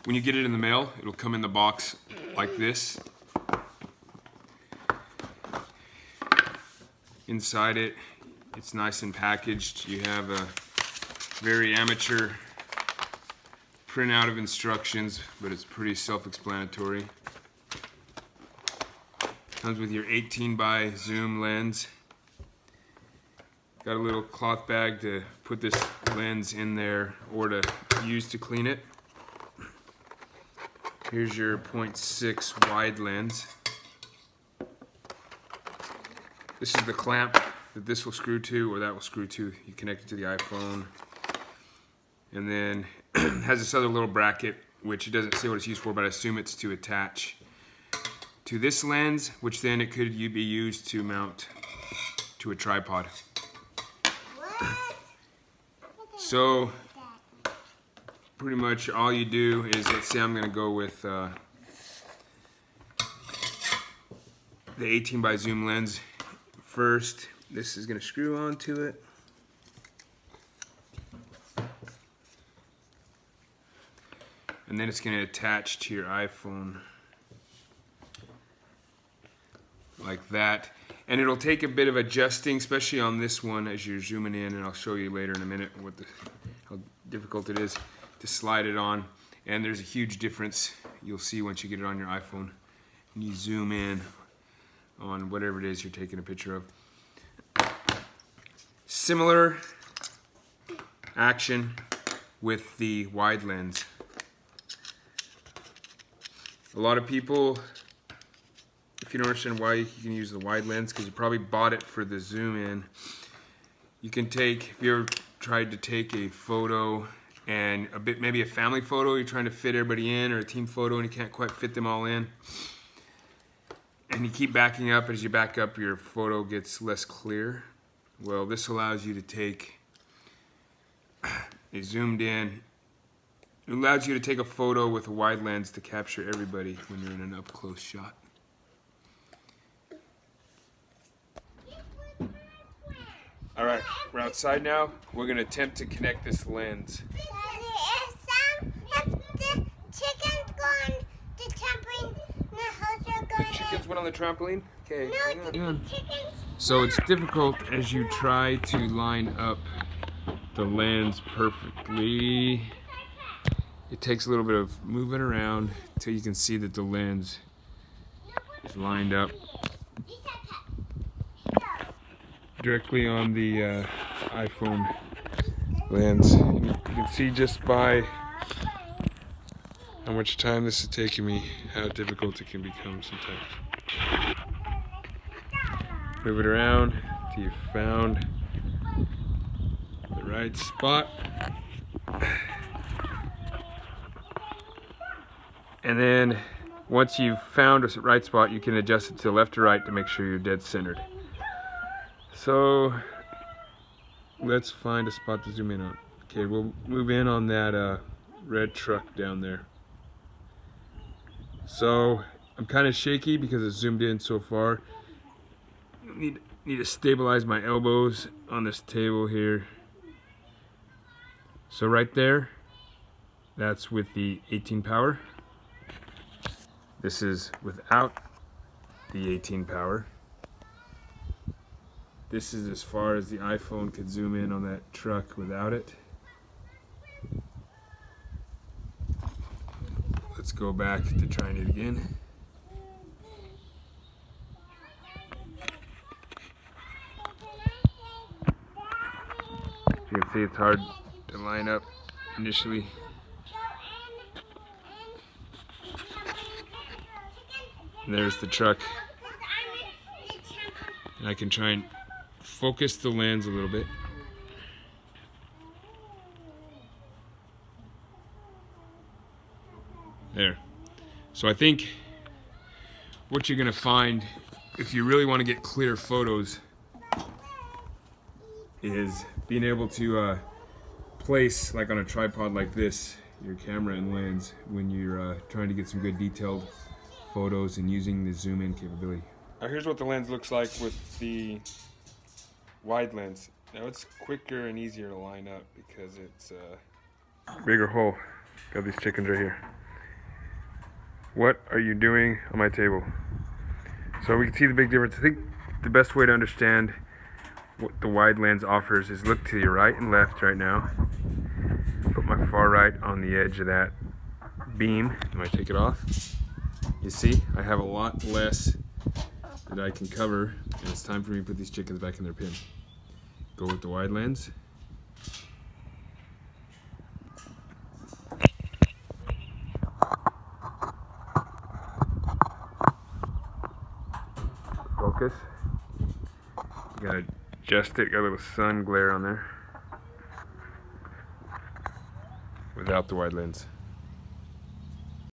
when you get it in the mail, it'll come in the box like this. Inside it, it's nice and packaged. You have a very amateur printout of instructions, but it's pretty self-explanatory. Comes with your 18 by zoom lens. Got a little cloth bag to put this lens in there or to use to clean it. Here's your 0.6 wide lens. This is the clamp that this will screw to or that will screw to. You connect it to the iPhone. And then it has this other little bracket, which it doesn't say what it's used for, but I assume it's to attach to this lens, which then it could be used to mount to a tripod. So pretty much all you do is, let's say I'm going to go with the 18 by zoom lens first. This is going to screw onto it. And then it's going to attach to your iPhone like that. And it'll take a bit of adjusting, especially on this one as you're zooming in, and I'll show you later in a minute how difficult it is to slide it on. And there's a huge difference you'll see once you get it on your iPhone and you zoom in on whatever it is you're taking a picture of. Similar action with the wide lens. A lot of people, if you don't understand why you can use the wide lens, because you probably bought it for the zoom in. You can take, if you ever tried to take a photo and maybe a family photo, you're trying to fit everybody in, or a team photo and you can't quite fit them all in. And you keep backing up, as you back up your photo gets less clear. Well, this allows you to take a zoomed in. It allows you to take a photo with a wide lens to capture everybody when you're in an up close shot. Alright, we're outside now. We're going to attempt to connect this lens. The chickens went on the trampoline? Okay. No, so it's difficult as you try to line up the lens perfectly. It takes a little bit of moving around until you can see that the lens is lined up directly on the iPhone lens. And you can see just by how much time this is taking me how difficult it can become sometimes. Move it around until you've found the right spot. And then once you've found a right spot, you can adjust it to left or right to make sure you're dead centered. So let's find a spot to zoom in on. Okay, we'll move in on that red truck down there. So I'm kind of shaky because it's zoomed in so far. Need to stabilize my elbows on this table here. So right there, that's with the 18 power. This is without the 18 power. This is as far as the iPhone could zoom in on that truck without it. Let's go back to trying it again. You can see it's hard to line up initially. And there's the truck. And I can try and focus the lens a little bit. There. So I think what you're going to find if you really want to get clear photos is being able to place, like on a tripod like this, your camera and lens when you're trying to get some good detailed photos and using the zoom in capability. Now here's what the lens looks like with the wide lens. Now it's quicker and easier to line up because it's a bigger hole. Got these chickens right here. What are you doing on my table? So we can see the big difference. I think the best way to understand what the wide lens offers is look to your right and left right now. Put my far right on the edge of that beam. I might take it off. You see, I have a lot less that I can cover, and it's time for me to put these chickens back in their pen. Go with the wide lens. Focus. You gotta adjust it, got a little sun glare on there. Without the wide lens.